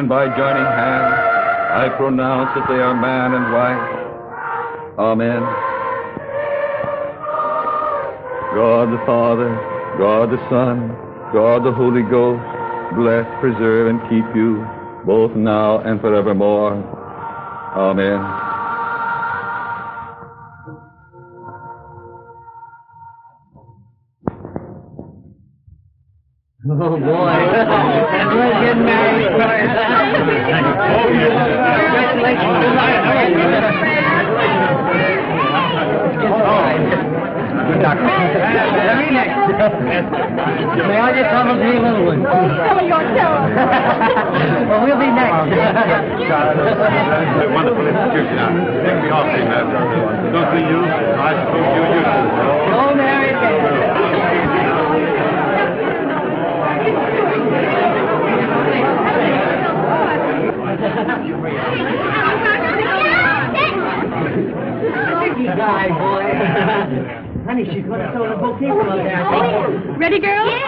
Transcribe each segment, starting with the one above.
and by joining hands, I pronounce that they are man and wife. Amen. God the Father, God the Son, God the Holy Ghost, bless, preserve, and keep you, both now and forevermore. Amen. Oh, boy. We're getting married, boy. Good doctor. Very next. May I just have a little one? Oh, you're terrible. Well, we'll be next. Wonderful institution now. Take me off, man. Don't be you. I suppose you used to. Oh, Mary. Guy, boy. Honey, she's going to throw the bouquet from up there. Ready, girl? Yes.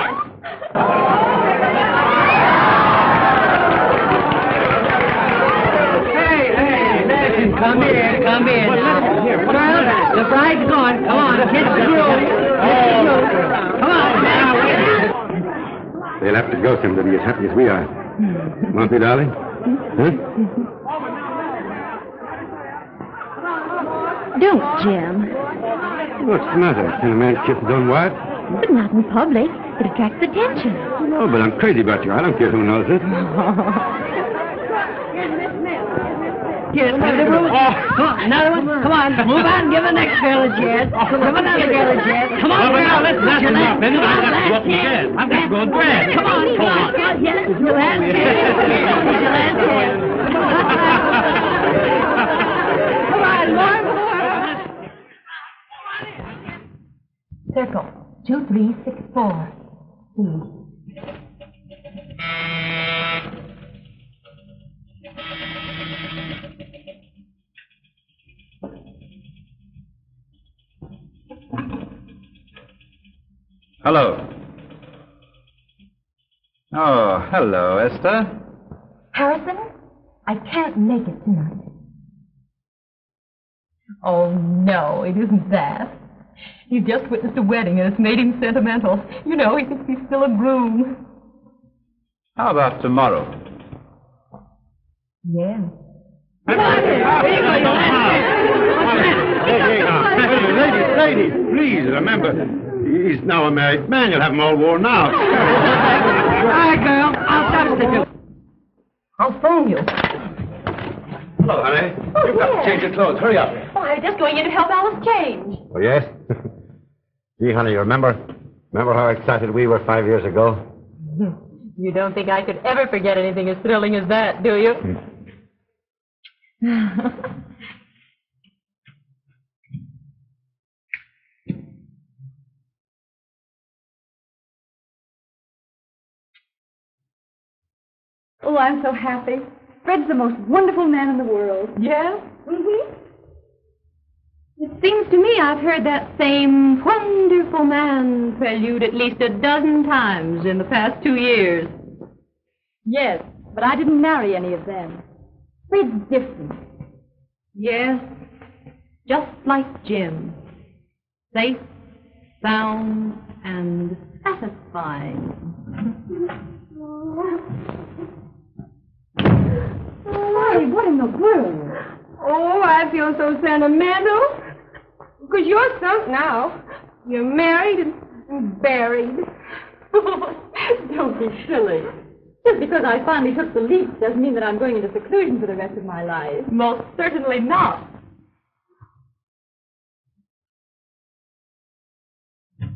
Hey, listen, come in. Well, the bride's gone. Come on, kiss the groom. Come on. They'll have to welcome to be as happy as we are. Won't they, darling? Huh? Don't, Jim. What's the matter? Can a man kiss his own wife? But not in public. It attracts attention. No, but I'm crazy about you. I don't care who knows it. Yes, another one. Come on, move on. Give the next girl a chance. Give another girl a chance. Come on, girl. Listen, that's enough. I've got to go to bed. Come on. Yes, your last chance. Your last chance. Come on, more. Circle. 2, 3, 6, 4. Please. Hello. Oh, hello, Esther. Harrison, I can't make it tonight. Oh, no, it isn't that. He's just witnessed a wedding and it's made him sentimental. You know, he thinks he's still a groom. How about tomorrow? Yeah. Ladies, please remember, he's now a married man. You'll have him all worn out. All right, girl. I'll substitute. I'll phone you. Hello, honey. You've got to change your clothes. Hurry up. Oh, I was just going in to help Alice change. Oh, yes? Gee, honey, you remember how excited we were 5 years ago? You don't think I could ever forget anything as thrilling as that, do you? Oh, I'm so happy. Fred's the most wonderful man in the world. Yeah? Mm-hmm. It seems to me I've heard that same Wonderful man prelude at least a dozen times in the past 2 years. Yes, but I didn't marry any of them. Fred's different. Yes, just like Jim. Safe, sound, and satisfying. Why, what in the world? Oh, I feel so sentimental. Because you're sunk now. You're married and buried. Don't be silly. Just because I finally took the leap doesn't mean that I'm going into seclusion for the rest of my life. Most certainly not.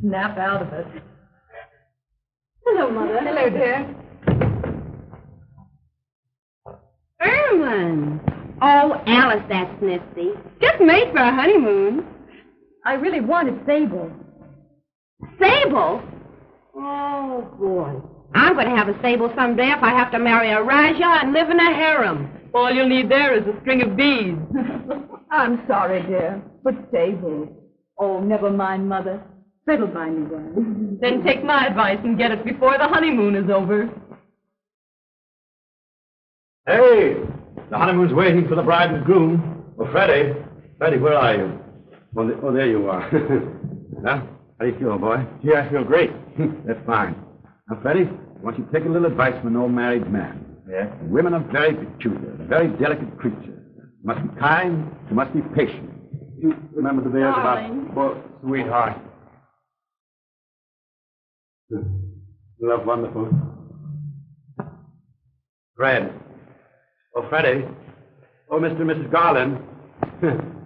Snap out of it. Hello, Mother. Hello, dear. Erwin. Oh, Alice, that's nifty. Just made for a honeymoon. I really wanted Sable. Sable? Oh, boy. I'm going to have a sable someday if I have to marry a Rajah and live in a harem. All you'll need there is a string of beads. I'm sorry, dear, but Sable. Oh, never mind, Mother. Fred'll buy me one. Then take my advice and get it before the honeymoon is over. Hey, the honeymoon's waiting for the bride and groom. Oh, Freddie. Freddie, where are you? Oh, there you are. Well, how do you feel, boy? Yeah, I feel great. That's fine. Now, Freddie, I want you to take a little advice from an old married man. Yeah? Women are very peculiar, very delicate creatures. You must be kind, you must be patient. You remember the bears Darling. about... Oh, sweetheart. Love, wonderful. Fred. Oh, Freddie. Oh, Mr. and Mrs. Garlan.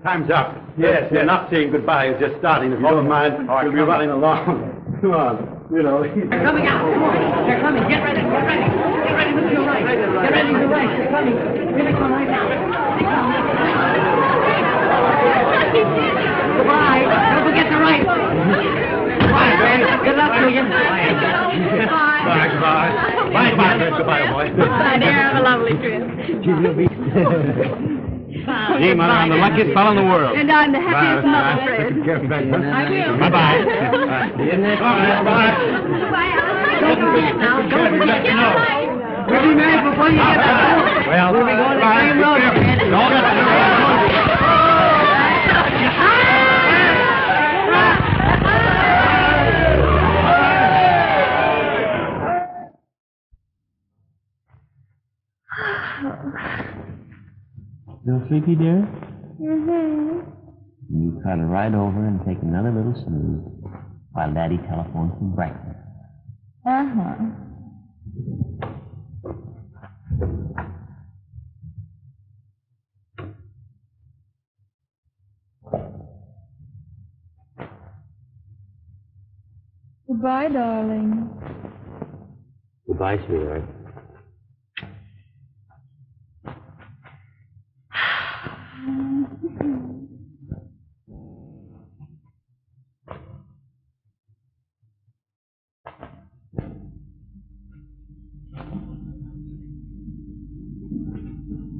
Time's up. Yes, You're not saying goodbye. You're just starting. If you don't mind, we'll be running along. Come on. You know. They're coming out. Come on. They're coming. Get ready. Get ready. Get ready to your right. Get ready to your right. They're coming. Here they come right now. They come. Goodbye. Don't forget the right. Goodbye, man. Good luck to you. Bye, goodbye. Bye, bye. Goodbye, boy. Bye, dear. Have a lovely trip. Gee, Mother, I'm the luckiest fellow in the world. And I'm the happiest mother, Fred. Take care, Fred. I will. Bye-bye. Bye. Don't forget now. Don't forget. We'll be married before you get there. Well, We'll be going the same road. Still sleepy, dear? Mm-hmm. You cuddle right over and take another little snooze while Daddy telephones from Brighton. Uh-huh. Goodbye, darling. Goodbye, sweetheart.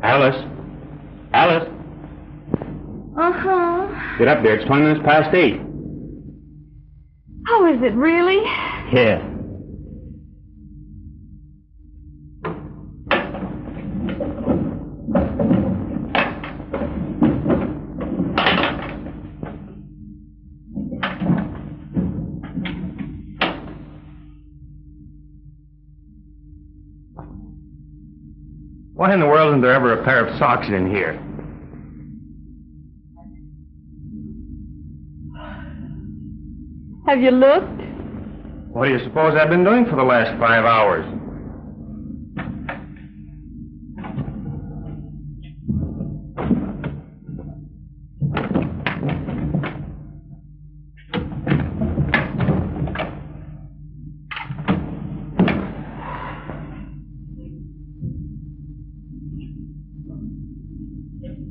Alice. Alice. Uh-huh. Get up there. It's 20 minutes past 8. Oh, is it really? Yeah. Why in the world isn't there ever a pair of socks in here? Have you looked? What do you suppose I've been doing for the last 5 hours?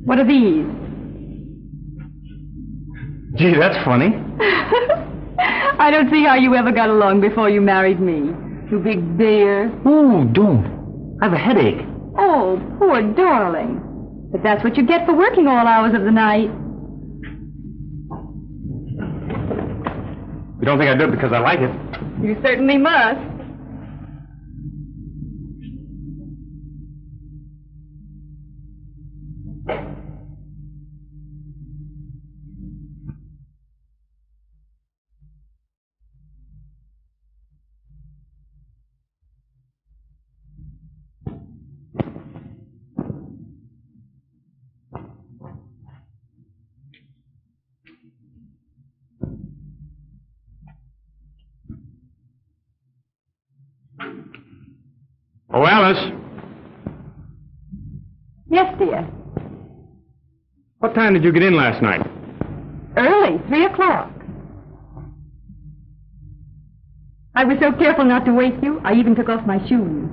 What are these? Gee, that's funny. I don't see how you ever got along before you married me. You big bear. Ooh, don't. I have a headache. Oh, poor darling. But that's what you get for working all hours of the night. You don't think I do it because I like it? You certainly must. Oh, Alice. Yes, dear. What time did you get in last night? Early, 3 o'clock. I was so careful not to wake you, I even took off my shoes.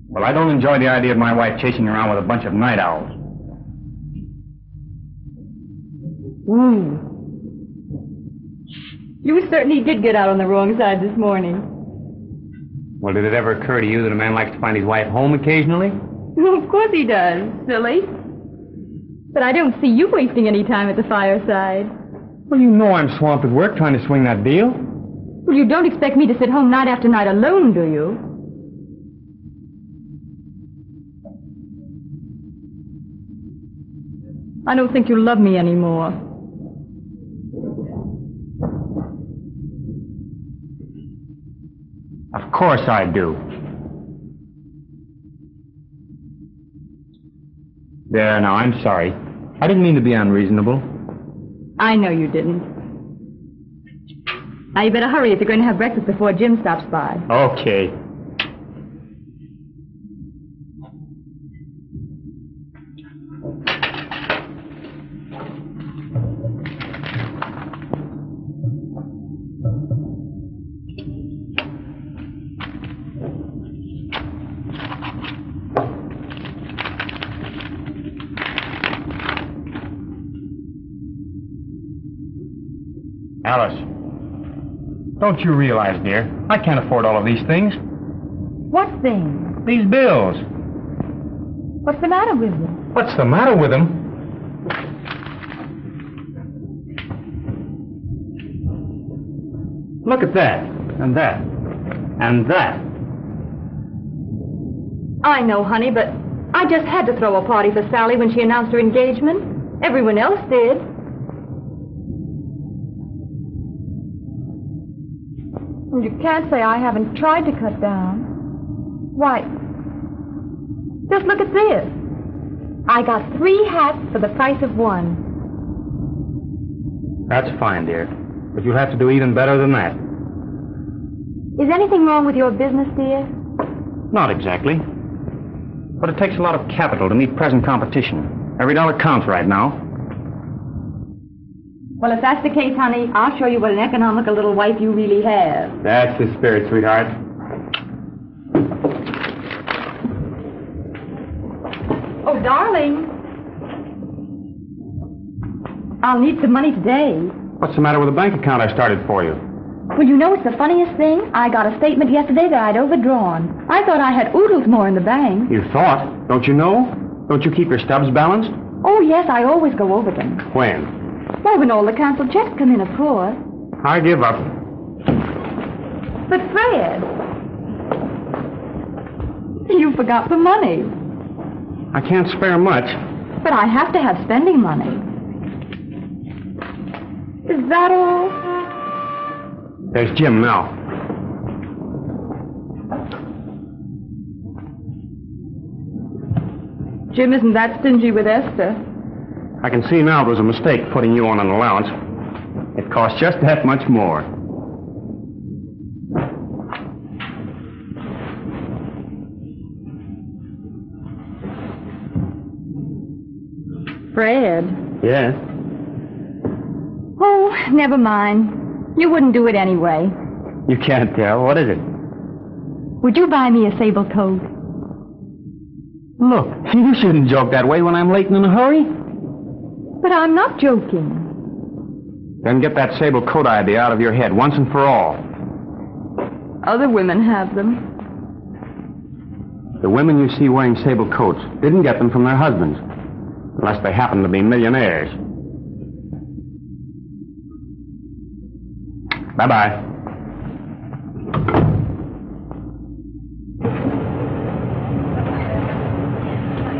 Well, I don't enjoy the idea of my wife chasing around with a bunch of night owls. You certainly did get out on the wrong side this morning. Well, did it ever occur to you that a man likes to find his wife home occasionally? Of course he does, silly. But I don't see you wasting any time at the fireside. Well, you know I'm swamped at work trying to swing that deal. Well, you don't expect me to sit home night after night alone, do you? I don't think you love me anymore. Of course I do. There, now, I'm sorry. I didn't mean to be unreasonable. I know you didn't. Now, you better hurry if you're going to have breakfast before Jim stops by. Okay. Alice, don't you realize, dear, I can't afford all of these things. What thing? These bills. What's the matter with you? What's the matter with them? Look at that, and that, and that. I know, honey, but I just had to throw a party for Sally when she announced her engagement. Everyone else did. You can't say I haven't tried to cut down. Why, just look at this. I got 3 hats for the price of 1. That's fine, dear. But you'll have to do even better than that. Is anything wrong with your business, dear? Not exactly. But it takes a lot of capital to meet present competition. Every dollar counts right now. Well, if that's the case, honey, I'll show you what an economical little wife you really have. That's the spirit, sweetheart. Oh, darling. I'll need some money today. What's the matter with the bank account I started for you? Well, you know what's the funniest thing? I got a statement yesterday that I'd overdrawn. I thought I had oodles more in the bank. You thought? Don't you know? Don't you keep your stubs balanced? Oh, yes, I always go over them. When? Well, when all the canceled checks come in, of course. I give up. But, Fred, you forgot the money. I can't spare much. But I have to have spending money. Is that all? There's Jim now. Jim isn't that stingy with Esther. I can see now it was a mistake putting you on an allowance. It cost just that much more. Fred. Yes? Oh, never mind. You wouldn't do it anyway. You can't tell. What is it? Would you buy me a sable coat? Look, you shouldn't joke that way when I'm late and in a hurry. But I'm not joking. Then get that sable coat idea out of your head once and for all. Other women have them. The women you see wearing sable coats didn't get them from their husbands. Unless they happen to be millionaires. Bye-bye.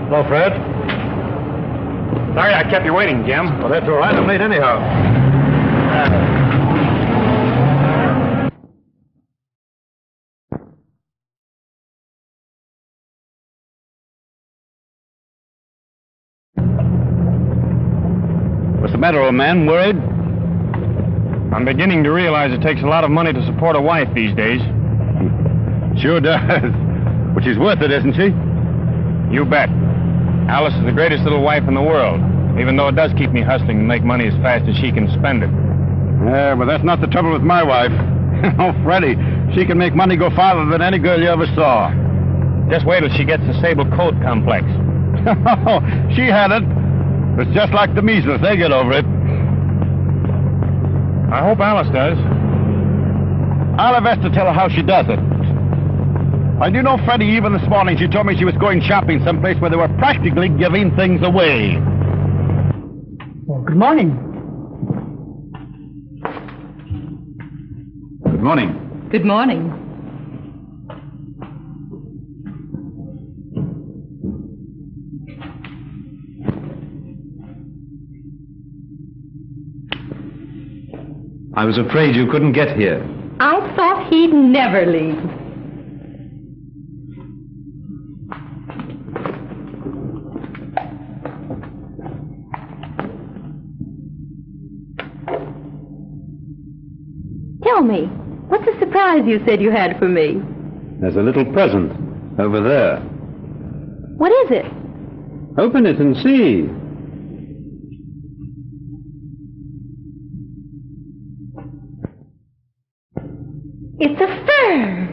Hello, Fred. Sorry I kept you waiting, Jim. Well, that's all right. I'm late anyhow. What's the matter, old man? Worried? I'm beginning to realize it takes a lot of money to support a wife these days. Sure does. But she's worth it, isn't she? You bet. Alice is the greatest little wife in the world, even though it does keep me hustling to make money as fast as she can spend it. Yeah, but that's not the trouble with my wife. Oh, Freddie, she can make money go farther than any girl you ever saw. Just wait till she gets the sable coat complex. Oh, she had it. It's just like the measles. They get over it. I hope Alice does. I'll have Esther tell her how she does it. And you know, Freddie, even this morning she told me she was going shopping someplace where they were practically giving things away. Well, good morning. Good morning. Good morning. I was afraid you couldn't get here. I thought he'd never leave. Tell me, what's the surprise you said you had for me? There's a little present over there. What is it? Open it and see. It's a fur.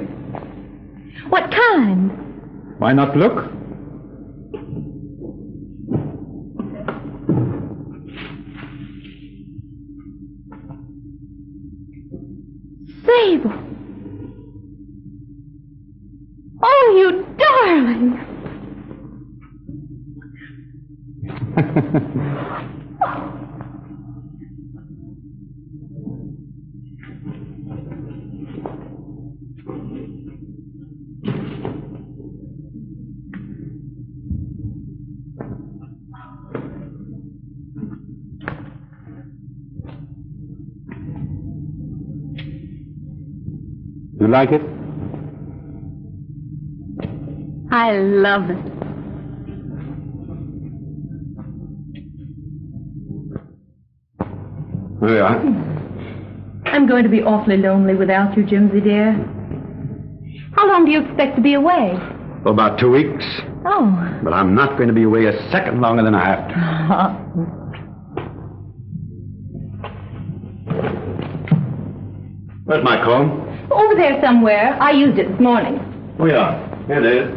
What kind? Why not look? Sable. Oh, you darling. You like it? I love it. There we are. I'm going to be awfully lonely without you, Jimsy dear. How long do you expect to be away? For about 2 weeks. Oh. But I'm not going to be away a second longer than I have to. Where's my comb? Over there somewhere. I used it this morning. Oh, yeah. Here it is.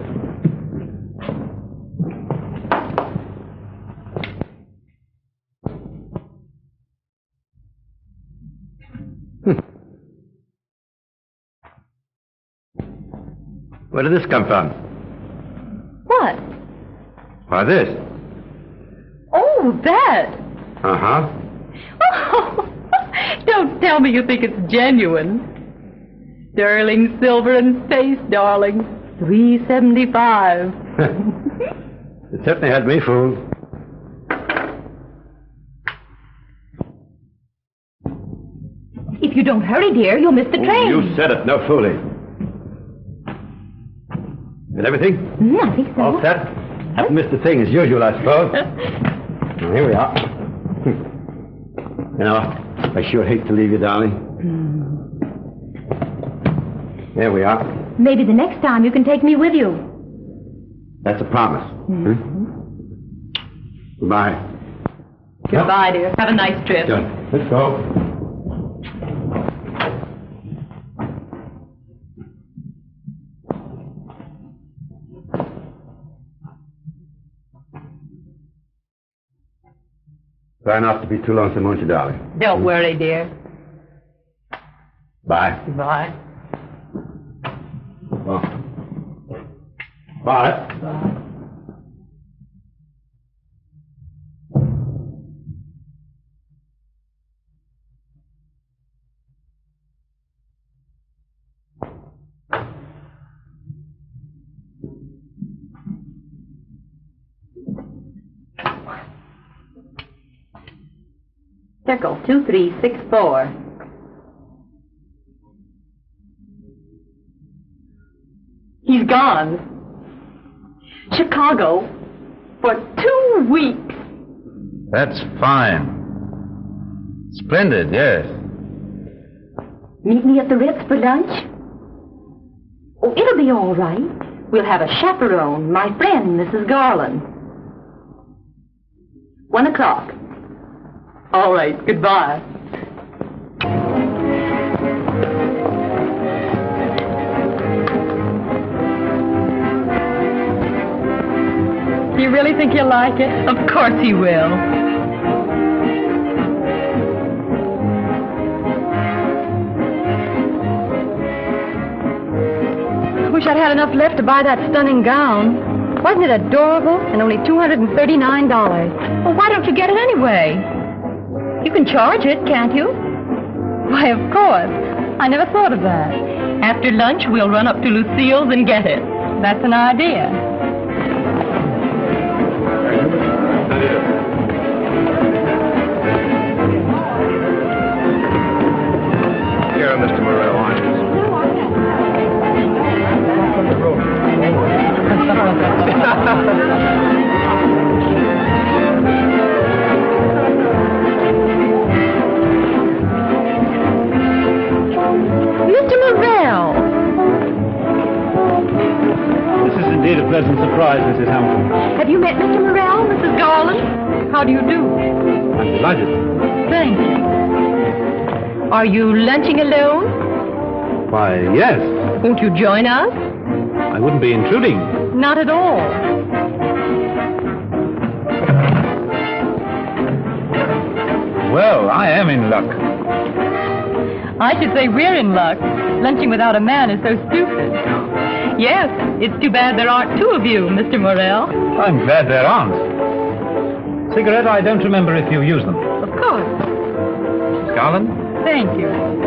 Where did this come from? What? Why, this. Oh, that. Uh-huh. Oh, don't tell me you think it's genuine. Sterling silver and face, darling. $3.75. It certainly had me fooled. If you don't hurry, dear, you'll miss the train. You said it. No fooling. Is everything? I think so. All set? Haven't missed a thing as usual, I suppose. Well, here we are. You know, I sure hate to leave you, darling. There we are. Maybe the next time you can take me with you. That's a promise. Goodbye. Goodbye, dear. Have a nice trip. Done. Let's go. Try not to be too lonesome, won't you, darling? Don't worry, dear. Bye. Goodbye. Well, bye. Bye. Circle 2364. He's gone. Chicago for 2 weeks. That's fine. Splendid, yes. Meet me at the Ritz for lunch? Oh, it'll be all right. We'll have a chaperone, my friend, Mrs. Garlan. 1 o'clock. All right, goodbye. Do you really think he'll like it? Of course he will. Wish I'd had enough left to buy that stunning gown. Wasn't it adorable? And only $239. Well, why don't you get it anyway? You can charge it, can't you? Why, of course. I never thought of that. After lunch, we'll run up to Lucille's and get it. That's an idea. pleasant surprise, Mrs. Hamilton. Have you met Mr. Morrell, Mrs. Garlan? How do you do? I'm delighted. Thank you. Are you lunching alone? Why, yes. Won't you join us? I wouldn't be intruding. Not at all. Well, I am in luck. I should say we're in luck. Lunching without a man is so stupid. Yes, it's too bad there aren't two of you, Mr. Morrell. I'm glad there aren't. Cigarette, I don't remember if you use them. Of course. Miss Garland? Thank you.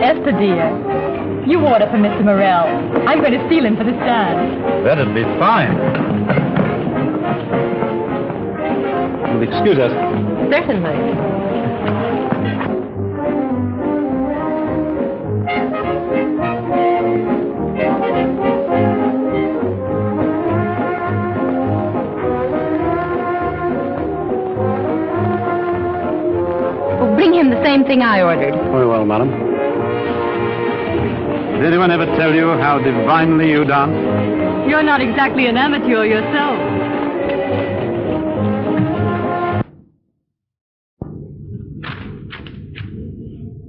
Esther, dear, you order for Mr. Morrell. I'm going to steal him for the stand. That'd be fine. You'll excuse us. Certainly. Well, bring him the same thing I ordered. Very well, madam. Did anyone ever tell you how divinely you dance? You're not exactly an amateur yourself.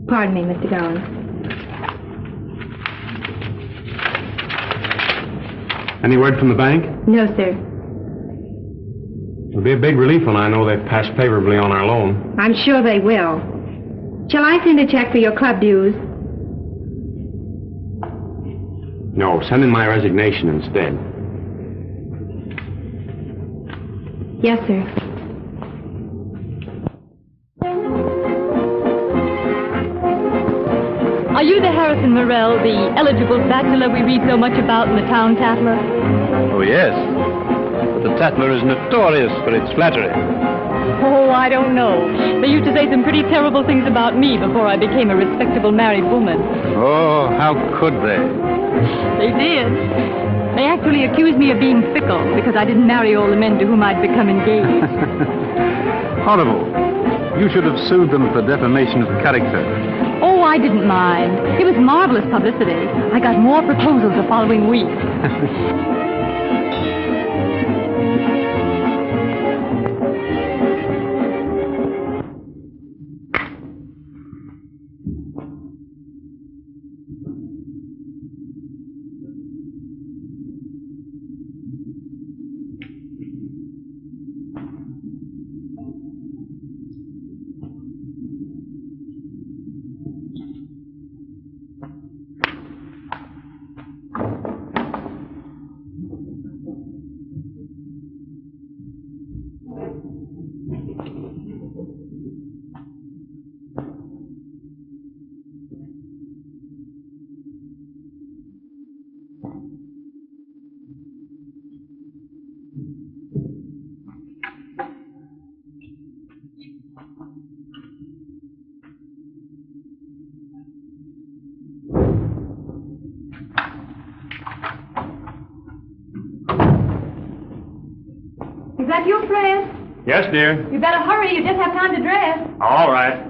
Pardon me, Mr. Garlan. Any word from the bank? No, sir. It'll be a big relief when I know they've passed favorably on our loan. I'm sure they will. Shall I send a check for your club dues? No, send in my resignation instead. Yes, sir. Are you the Harrison Morrell, the eligible bachelor we read so much about in the Town Tatler? Oh, yes. But the Tatler is notorious for its flattery. Oh, I don't know. They used to say some pretty terrible things about me before I became a respectable married woman. Oh, how could they? They did. They actually accused me of being fickle because I didn't marry all the men to whom I'd become engaged. Horrible. You should have sued them for defamation of character. Oh, I didn't mind. It was marvelous publicity. I got more proposals the following week. Is that you, Fred? Yes, dear. You better hurry. You just have time to dress. All right.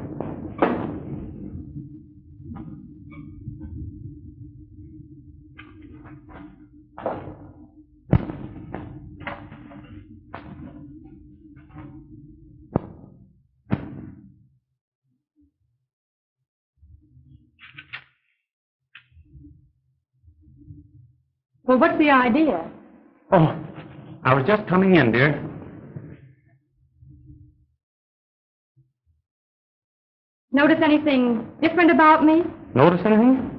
Well, what's the idea? Oh, I was just coming in, dear. Notice anything different about me? Notice anything?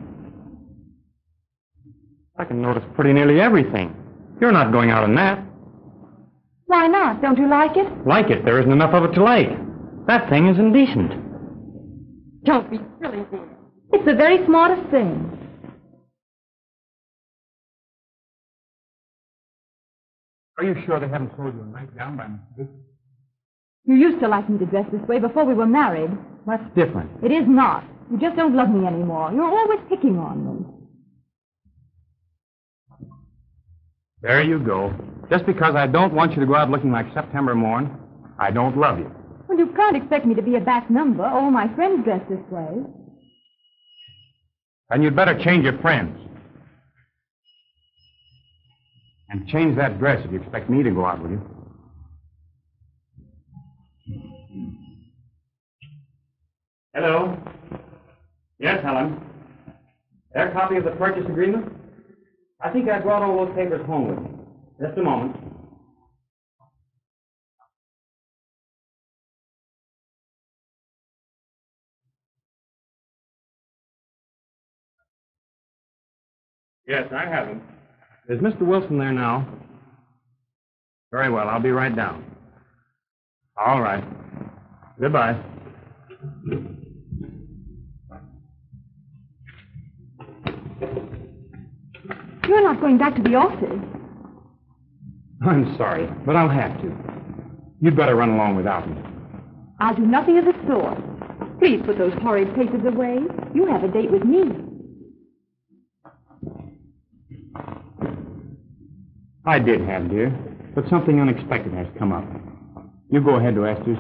I can notice pretty nearly everything. You're not going out in that. Why not? Don't you like it? Like it? There isn't enough of it to like. That thing is indecent. Don't be silly, dear. It's the very smartest thing. Are you sure they haven't sold you a nightgown by mistake? You used to like me to dress this way before we were married. That's different. It is not. You just don't love me anymore. You're always picking on me. There you go. Just because I don't want you to go out looking like September morn, I don't love you. Well, you can't expect me to be a back number. All my friends dress this way. Then you'd better change your friends. And change that dress if you expect me to go out with you. Hello. Yes, Helen. Their copy of the purchase agreement? I think I brought all those papers home with me. Just a moment. Yes, I have them. Is Mr. Wilson there now? Very well, I'll be right down. All right. Goodbye. You're not going back to the office. I'm sorry, but I'll have to. You'd better run along without me. I'll do nothing of the sort. Please put those horrid papers away. You have a date with me. I did have, dear, but something unexpected has come up. You go ahead to Esther's,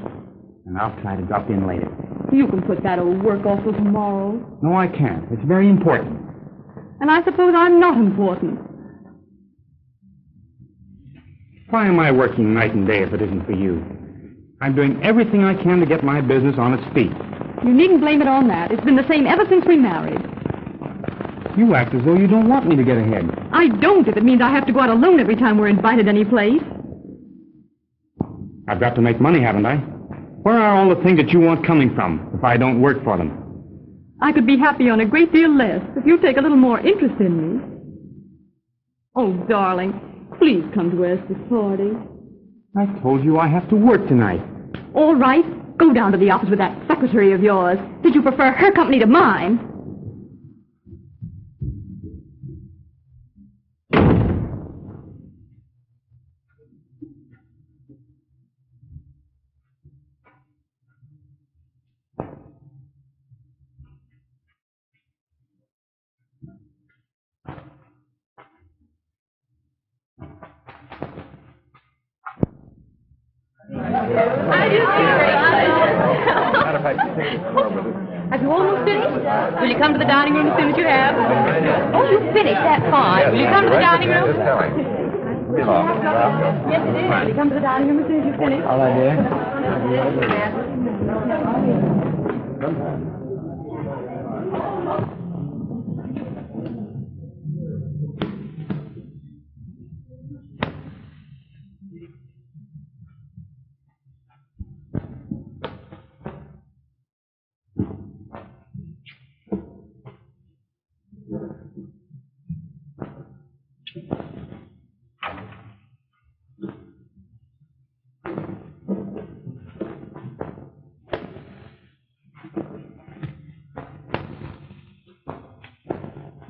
and I'll try to drop in later. You can put that old work off till tomorrow. No, I can't. It's very important. And I suppose I'm not important. Why am I working night and day if it isn't for you? I'm doing everything I can to get my business on its feet. You needn't blame it on that. It's been the same ever since we married. You act as though you don't want me to get ahead. I don't if it means I have to go out alone every time we're invited any place. I've got to make money, haven't I? Where are all the things that you want coming from if I don't work for them? I could be happy on a great deal less if you take a little more interest in me. Oh, darling, please come to Esther's party. I told you I have to work tonight. All right. Go down to the office with that secretary of yours. Did you prefer her company to mine? Have you almost finished? Will you come to the dining room as soon as you have? Oh, you finished? That's fine. Will you come to the dining room? Yes, it is. Will you come to the dining room as soon as you finish? All right, dear.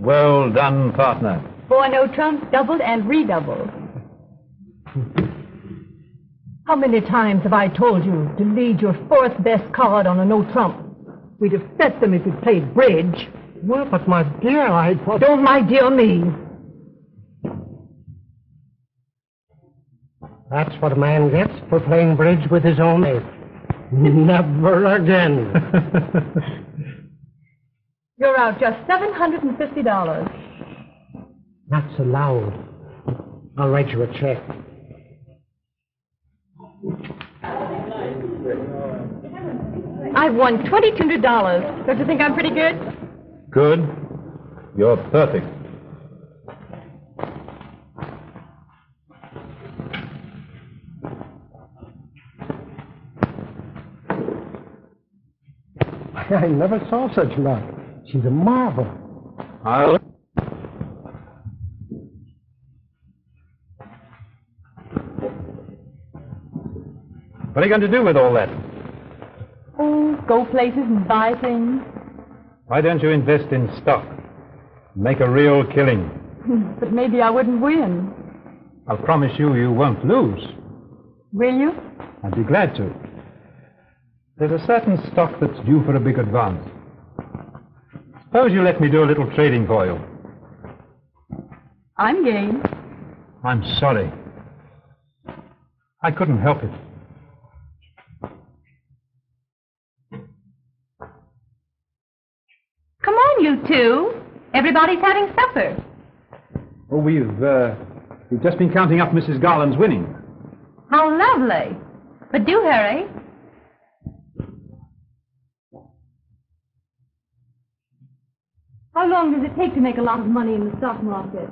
Well done, partner. Boy, no trumps, doubled and redoubled. How many times have I told you to lead your fourth best card on a no-trump? We'd have bet them if you played bridge. Well, but my dear, I thought... Don't my dear me. That's what a man gets for playing bridge with his own mate. Never again. You're out just $750. That's allowed. I'll write you a check. I've won $2,200. Don't you think I'm pretty good? Good. You're perfect. I never saw such luck. She's a marvel. What are you going to do with all that? Oh, go places and buy things. Why don't you invest in stock? Make a real killing. But maybe I wouldn't win. I'll promise you, you won't lose. Will you? I'd be glad to. There's a certain stock that's due for a big advance. Suppose you let me do a little trading for you. I'm game. I'm sorry. I couldn't help it. Come on, you two. Everybody's having supper. Oh, we've just been counting up Mrs. Garland's winnings. How lovely. But do hurry. How long does it take to make a lot of money in the stock market?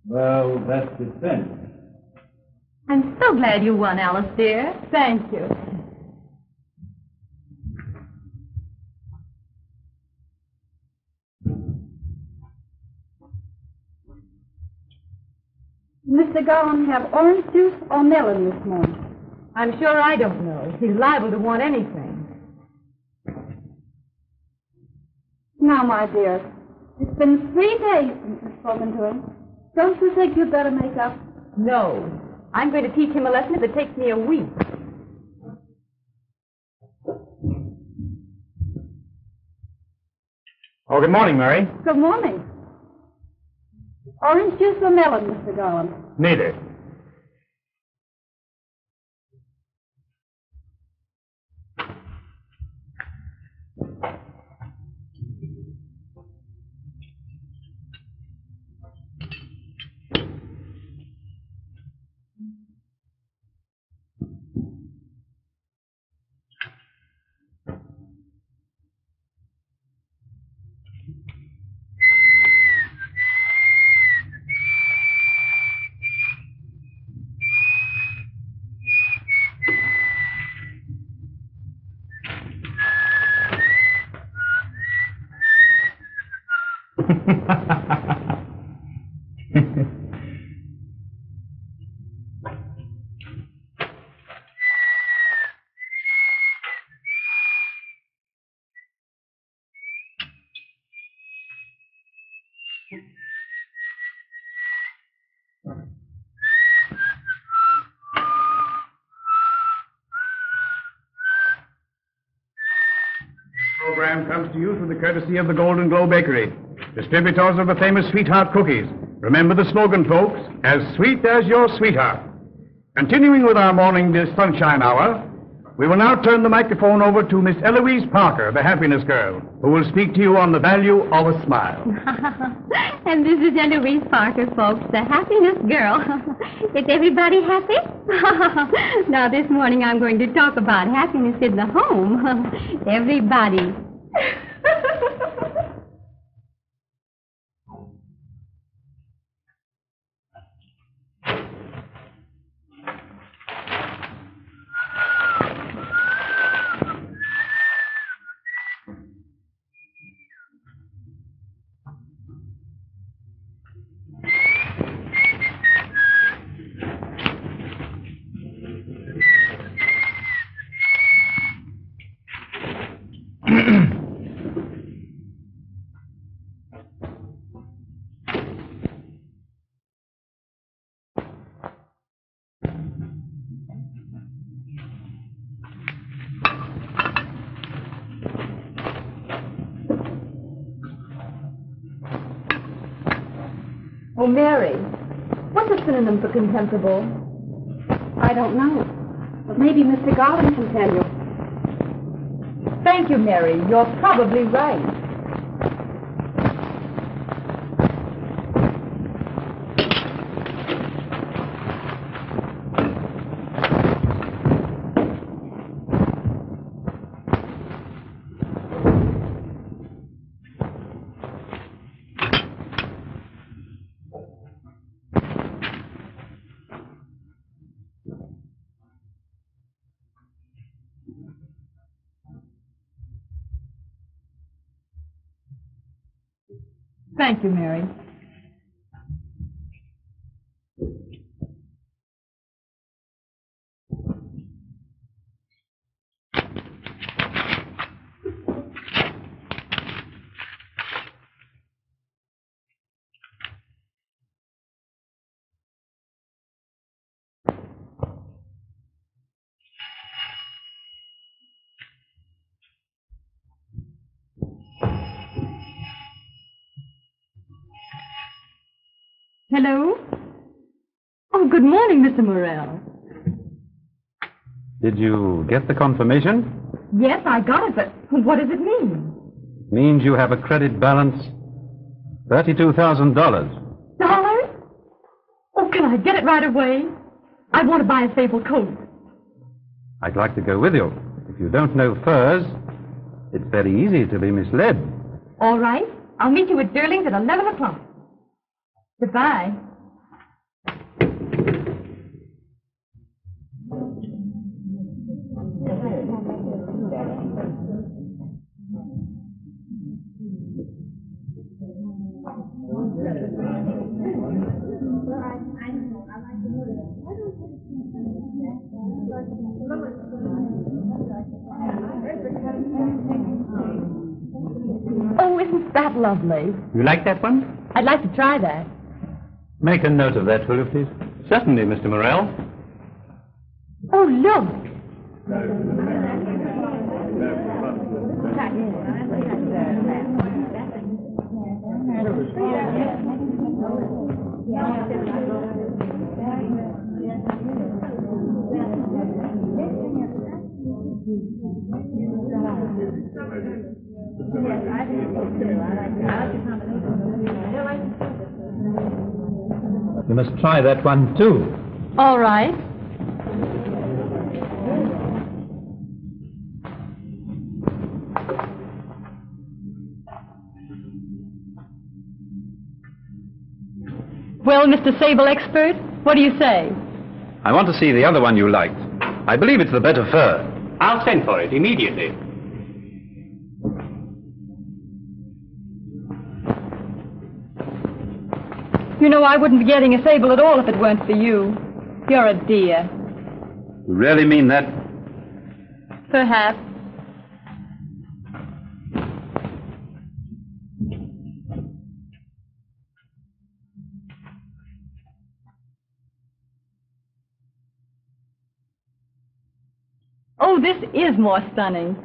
Well, that depends. I'm so glad you won, Alice, dear. Thank you. Mr. Garlan have orange juice or melon this morning? I'm sure I don't know. He's liable to want anything. Now, my dear, it's been 3 days since you've spoken to him. Don't you think you'd better make up? No. I'm going to teach him a lesson if it takes me a week. Oh, good morning, Mary. Good morning. Orange juice or melon, Mr. Garlan? Neither. Program comes to you through the courtesy of the Golden Glow Bakery, distributors of the famous Sweetheart cookies. Remember the slogan, folks, as sweet as your sweetheart. Continuing with our morning sunshine hour, we will now turn the microphone over to Miss Eloise Parker, the happiness girl, who will speak to you on the value of a smile. And this is Eloise Parker, folks, the happiness girl. Is everybody happy? Now, this morning I'm going to talk about happiness in the home. Everybody. Oh, Mary, what's a synonym for contemptible? I don't know. But maybe Mr. Garlan can tell you. Thank you, Mary. You're probably right. Thank you, Mary. Hello? Oh, good morning, Mr. Morrell. Did you get the confirmation? Yes, I got it, but what does it mean? Means you have a credit balance $32,000. Dollars? Oh, can I get it right away? I want to buy a sable coat. I'd like to go with you. If you don't know furs, it's very easy to be misled. All right. I'll meet you at Durling's at 11 o'clock. Goodbye. Oh, isn't that lovely? You like that one? I'd like to try that. Make a note of that, will you, please? Certainly, Mr. Morrell. Oh, look. You must try that one, too. All right. Well, Mr. Sable Expert, what do you say? I want to see the other one you liked. I believe it's the better fur. I'll send for it immediately. You know, I wouldn't be getting a sable at all if it weren't for you. You're a dear. You really mean that? Perhaps. Oh, this is more stunning.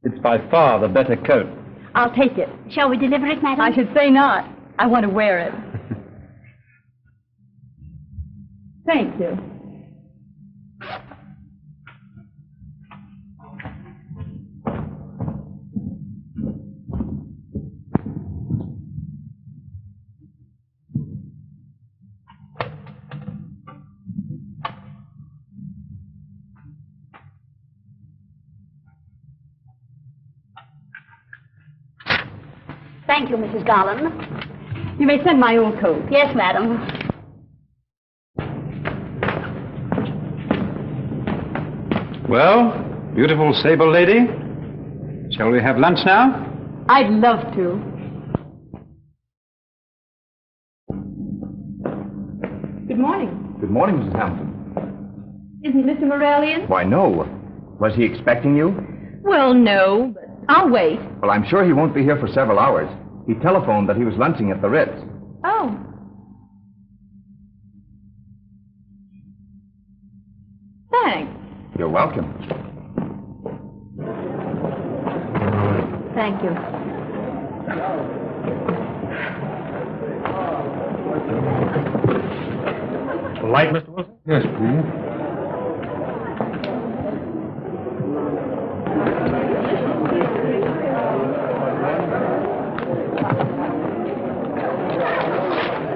It's by far the better coat. I'll take it. Shall we deliver it, madam? I should say not. I want to wear it. Thank you. Thank you, Mrs. Garlan. You may send my old coat. Yes, madam. Well, beautiful sable lady, shall we have lunch now? I'd love to. Good morning. Good morning, Mrs. Hamilton. Isn't Mr. Morrell in? Why, no. Was he expecting you? Well, no, but I'll wait. Well, I'm sure he won't be here for several hours. He telephoned that he was lunching at the Ritz. Oh. Thanks. You're welcome. Thank you. Light, Mr. Wilson? Yes, please.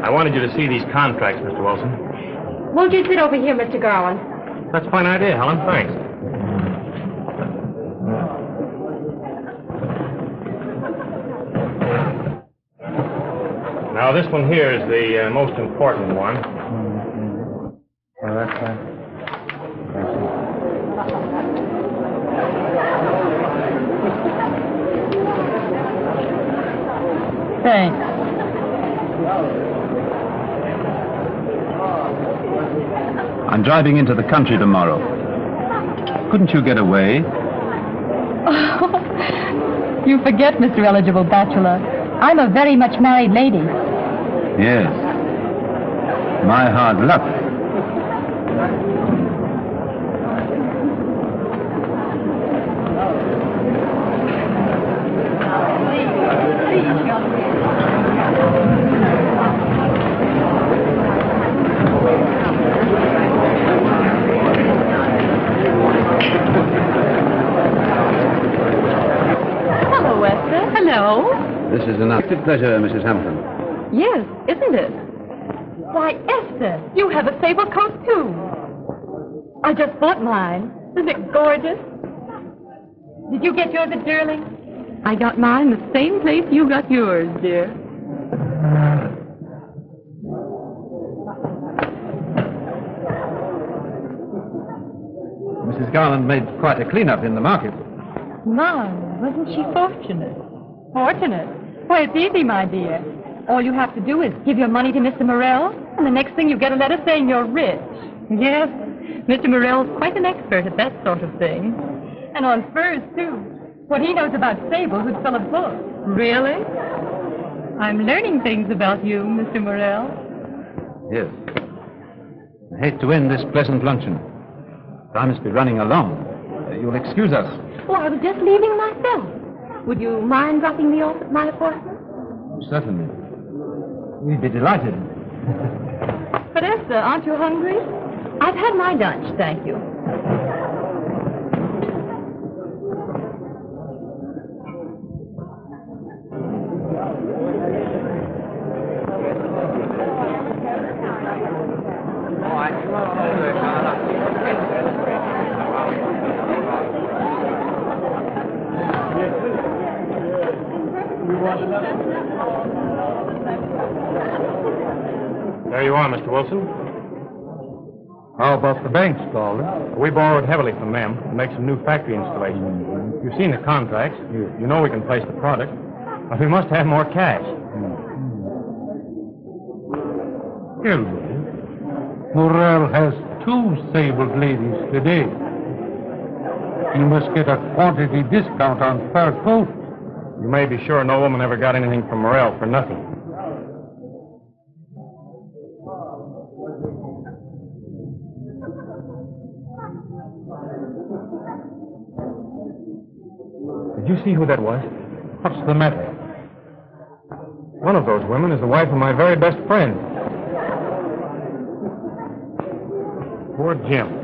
I wanted you to see these contracts, Mr. Wilson. Won't you sit over here, Mr. Garlan? That's a fine idea, Helen. Thanks. Now, this one here is the most important one. Oh, that's fine. Thanks. I'm driving into the country tomorrow. Couldn't you get away? Oh, you forget, Mr. Eligible Bachelor. I'm a very much married lady. Yes. My hard luck. This is an unexpected pleasure, Mrs. Hampton. Yes, isn't it? Why, Esther, you have a sable coat, too. I just bought mine. Isn't it gorgeous? Did you get yours at Durling? I got mine the same place you got yours, dear. Mrs. Garland made quite a clean-up in the market. My, wasn't she fortunate? Fortunate? Why, it's easy, my dear. All you have to do is give your money to Mr. Morrell, and the next thing you get a letter saying you're rich. Yes, Mr. Morrell's quite an expert at that sort of thing. And on furs, too. What he knows about sables would fill a book. Really? I'm learning things about you, Mr. Morrell. Yes. I hate to end this pleasant luncheon. I must be running along. You'll excuse us. Oh, I was just leaving myself. Would you mind dropping me off at my apartment? Certainly. We'd be delighted. But Esther, aren't you hungry? I've had my lunch, thank you. There you are, Mr. Wilson. How about the banks, Garland? We borrowed heavily from them to make some new factory installations. You've seen the contracts. You know we can place the product. But we must have more cash. Kendall, Morrell has 2 sabled ladies today. He must get a quantity discount on fur coats. You may be sure no woman ever got anything from Morrell for nothing. Did you see who that was? What's the matter? One of those women is the wife of my very best friend. Poor Jim.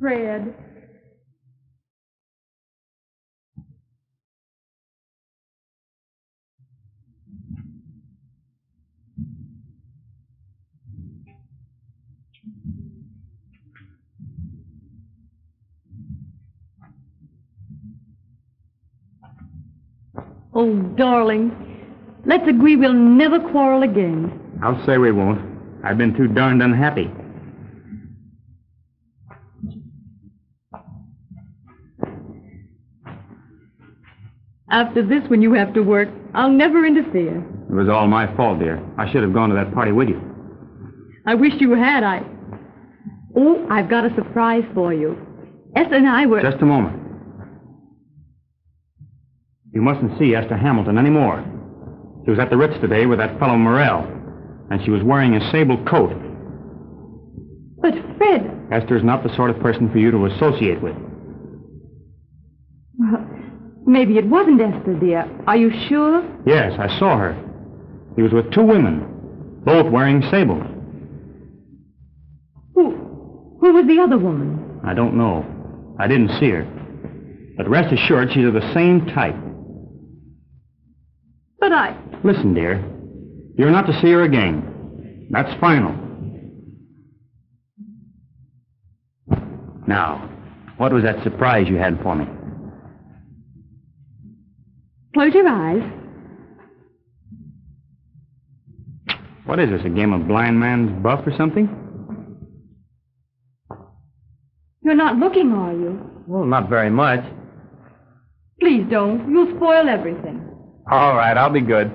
Fred. Oh, darling, let's agree we'll never quarrel again. I'll say we won't. I've been too darned unhappy. After this, when you have to work, I'll never interfere. It was all my fault, dear. I should have gone to that party with you. I wish you had. Oh, I've got a surprise for you. Esther and I were... Just a moment. You mustn't see Esther Hamilton anymore. She was at the Ritz today with that fellow Morrell, and she was wearing a sable coat. But, Fred... Esther's not the sort of person for you to associate with. Well, maybe it wasn't Esther, dear. Are you sure? Yes, I saw her. He was with 2 women, both wearing sables. Who was the other woman? I don't know. I didn't see her. But rest assured, she's of the same type. But I... Listen, dear. You're not to see her again. That's final. Now, what was that surprise you had for me? Close your eyes. What is this, a game of blind man's buff or something? You're not looking, are you? Well, not very much. Please don't. You'll spoil everything. All right, I'll be good.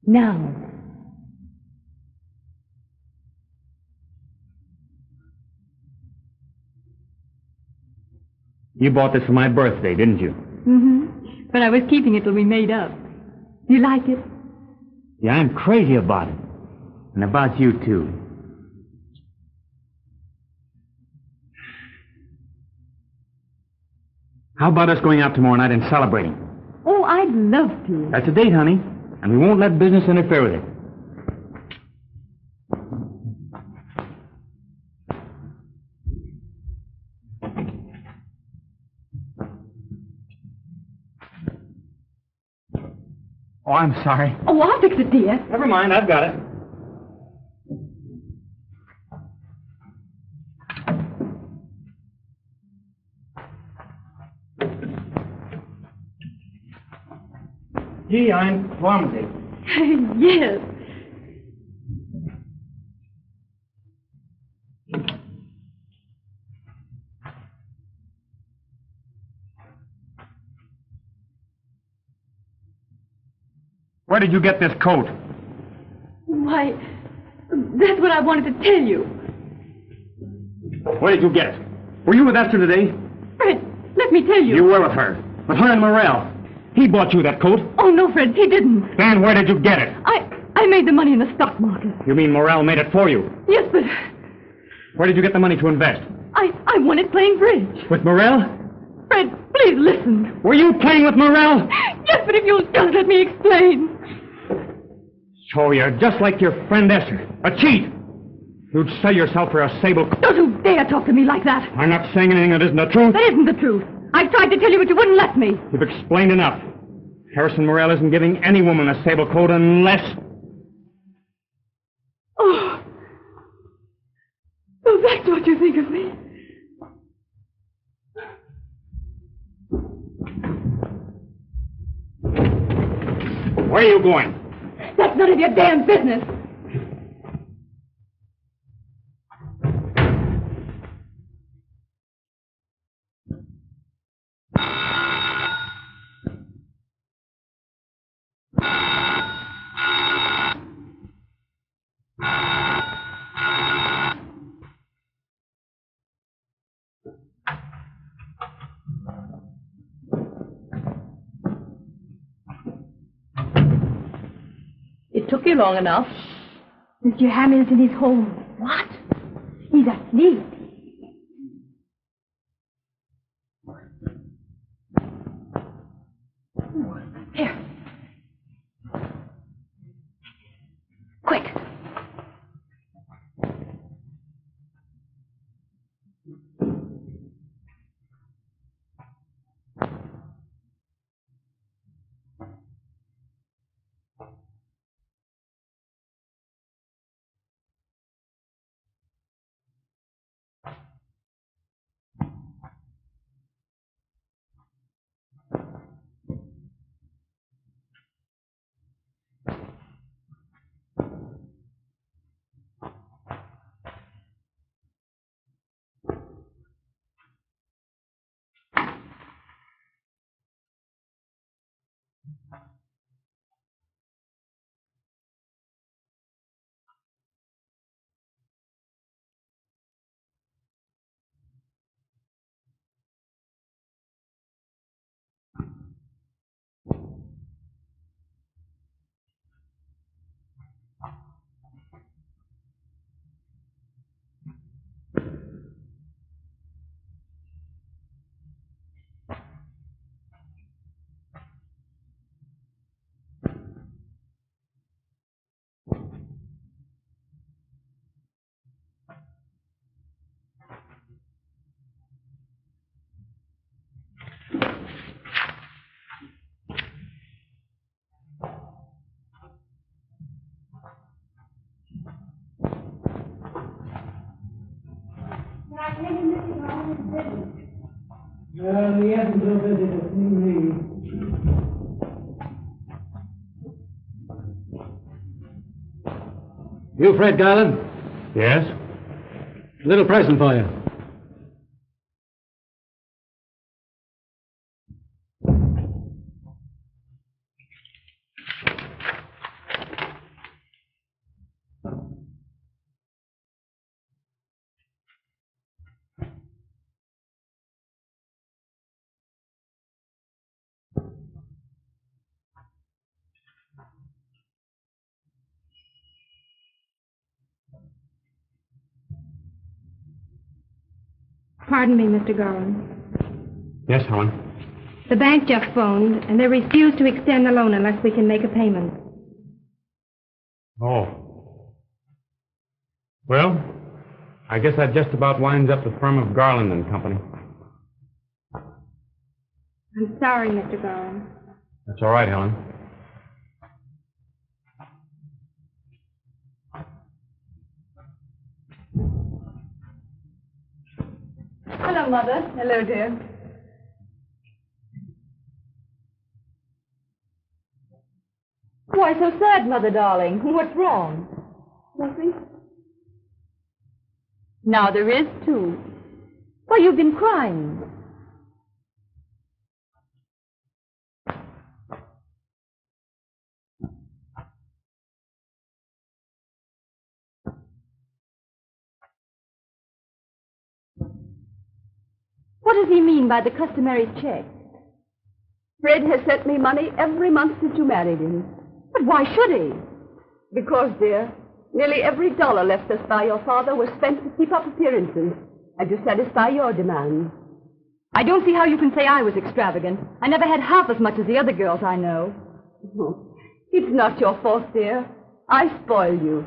Now. You bought this for my birthday, didn't you? Mm-hmm. But I was keeping it till we made up. You like it? Yeah, I'm crazy about it. And about you, too. How about us going out tomorrow night and celebrating? Oh, I'd love to. That's a date, honey. And we won't let business interfere with it. Oh, I'm sorry. Oh, I'll fix it, dear. Never mind, I've got it. Gee, I'm clumsy. Yes. Where did you get this coat? Why, that's what I wanted to tell you. Where did you get it? Were you with Esther today? Fred, let me tell you. You were with her. With her and Morrell. He bought you that coat. Oh, no, Fred, he didn't. Then where did you get it? I made the money in the stock market. You mean Morrell made it for you? Yes, but... Where did you get the money to invest? I won it playing bridge. With Morrell? Fred, please listen. Were you playing with Morrell? Yes, but if you'll just let me explain. So you're just like your friend Esther. A cheat. You'd sell yourself for a sable coat. Don't you dare talk to me like that. I'm not saying anything that isn't the truth. That isn't the truth. I've tried to tell you, but you wouldn't let me. You've explained enough. Harrison Morrell isn't giving any woman a sable coat unless... Oh. So that's what you think of me. Where are you going? That's none of your damn business. It took you long enough. Mr. Hamilton is home. What? He's asleep. Here. Quick. Well, he hasn't no visit to see me. You, Fred Garlan? Yes? A little present for you. Pardon me, Mr. Garland. Yes, Helen. The bank just phoned, and they refuse to extend the loan unless we can make a payment. Oh. Well, I guess that just about winds up the firm of Garland and Company. I'm sorry, Mr. Garland. That's all right, Helen. Hello, Mother. Hello, dear. Why so sad, Mother, darling? What's wrong? Nothing. Now there is, too. Why, you've been crying. What does he mean by the customary check? Fred has sent me money every month since you married him. But why should he? Because, dear, nearly every dollar left us by your father was spent to keep up appearances and to satisfy your demands. I don't see how you can say I was extravagant. I never had half as much as the other girls I know. Oh, it's not your fault, dear. I spoiled you.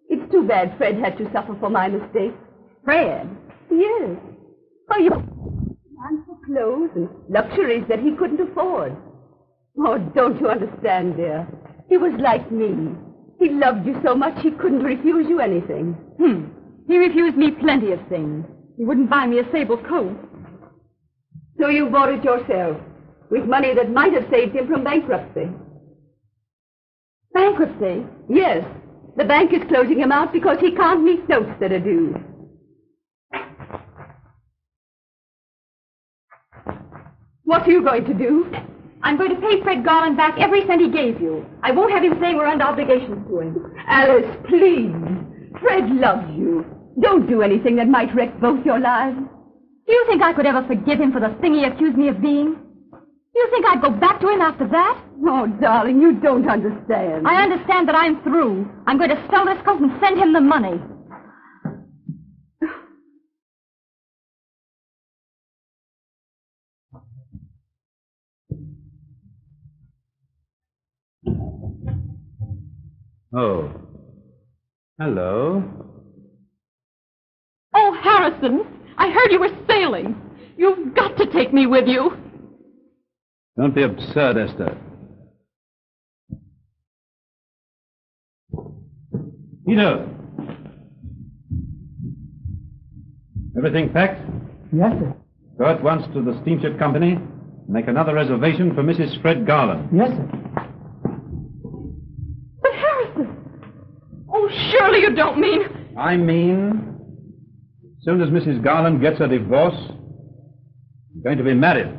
It's too bad Fred had to suffer for my mistake. Fred? Yes. Oh, you man for clothes and luxuries that he couldn't afford. Oh, don't you understand, dear? He was like me. He loved you so much he couldn't refuse you anything. He refused me plenty of things. He wouldn't buy me a sable coat. So you bought it yourself, with money that might have saved him from bankruptcy. Bankruptcy? Yes. The bank is closing him out because he can't meet notes that are due. What are you going to do? I'm going to pay Fred Garlan back every cent he gave you. I won't have him saying we're under obligations to him. Alice, please. Fred loves you. Don't do anything that might wreck both your lives. Do you think I could ever forgive him for the thing he accused me of being? Do you think I'd go back to him after that? Oh, darling, you don't understand. I understand that I'm through. I'm going to sell this coat and send him the money. Oh. Hello. Oh, Harrison, I heard you were sailing. You've got to take me with you. Don't be absurd, Esther. Peter. Everything packed? Yes, sir. Go at once to the steamship company. Make another reservation for Mrs. Fred Garlan. Yes, sir. But Harrison! Oh, surely you don't mean... I mean, as soon as Mrs. Garland gets a divorce, I'm going to be married.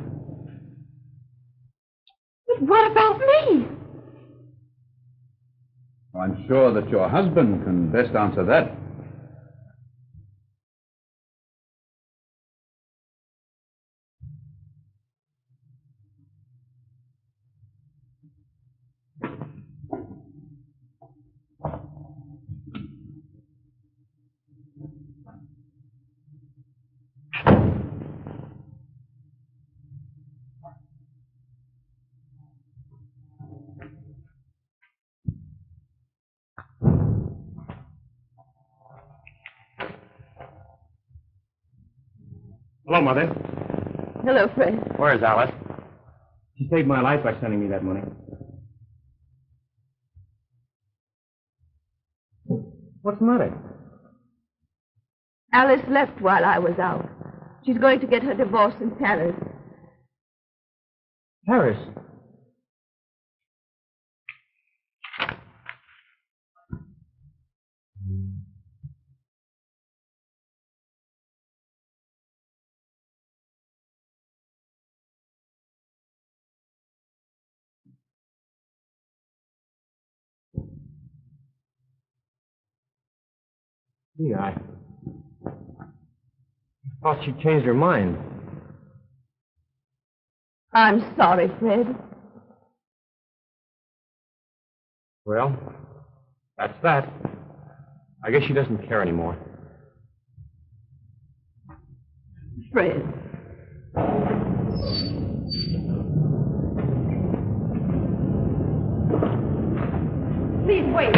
But what about me? I'm sure that your husband can best answer that. Hello, Mother. Hello, Fred. Where's Alice? She saved my life by sending me that money. What's the matter? Alice left while I was out. She's going to get her divorce in Paris. Paris? Yeah, I thought she changed her mind. I'm sorry, Fred. Well, that's that. I guess she doesn't care anymore. Fred. Please wait.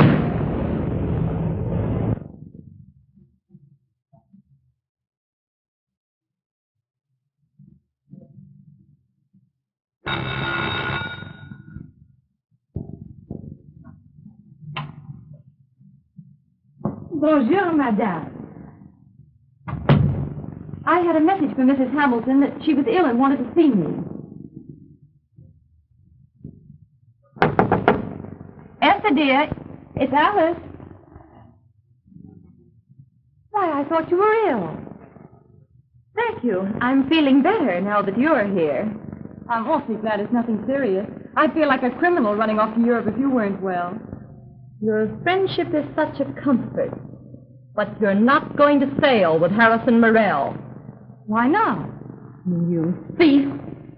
Bonjour, madame. I had a message from Mrs. Hamilton that she was ill and wanted to see me. Esther, dear, it's Alice. Why, I thought you were ill. Thank you. I'm feeling better now that you're here. I'm awfully glad it's nothing serious. I'd feel like a criminal running off to Europe if you weren't well. Your friendship is such a comfort. But you're not going to sail with Harrison Morrell. Why not? You thief!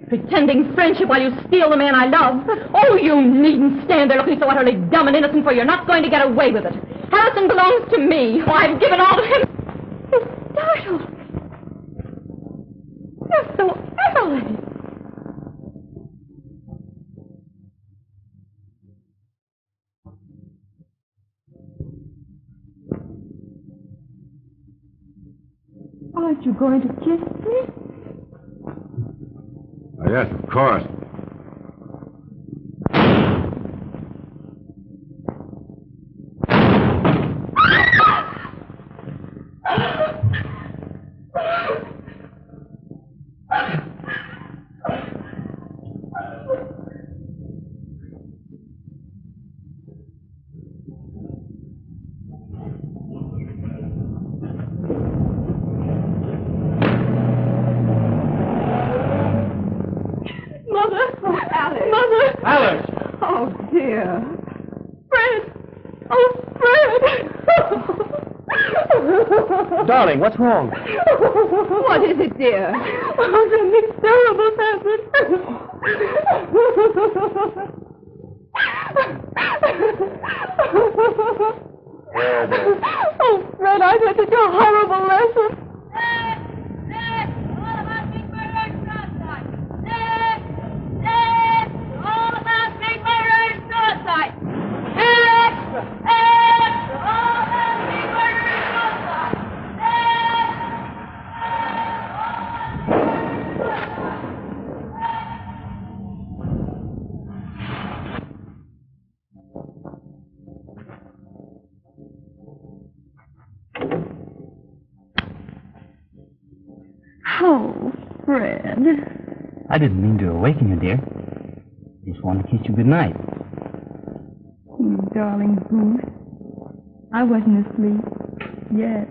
Pretending friendship while you steal the man I love. Oh, you needn't stand there looking so utterly dumb and innocent, for you're not going to get away with it. Harrison belongs to me. Oh, I've given all to him. You're startled. You're so early. Aren't you going to kiss me? Oh, yes, of course. Darling, what's wrong? What is it, dear? Oh, something terrible's happened. Oh, Fred, I've had such a horrible lesson. Oh, Fred. I didn't mean to awaken you, dear. Just wanted to kiss you goodnight. You darling goose. I wasn't asleep yet.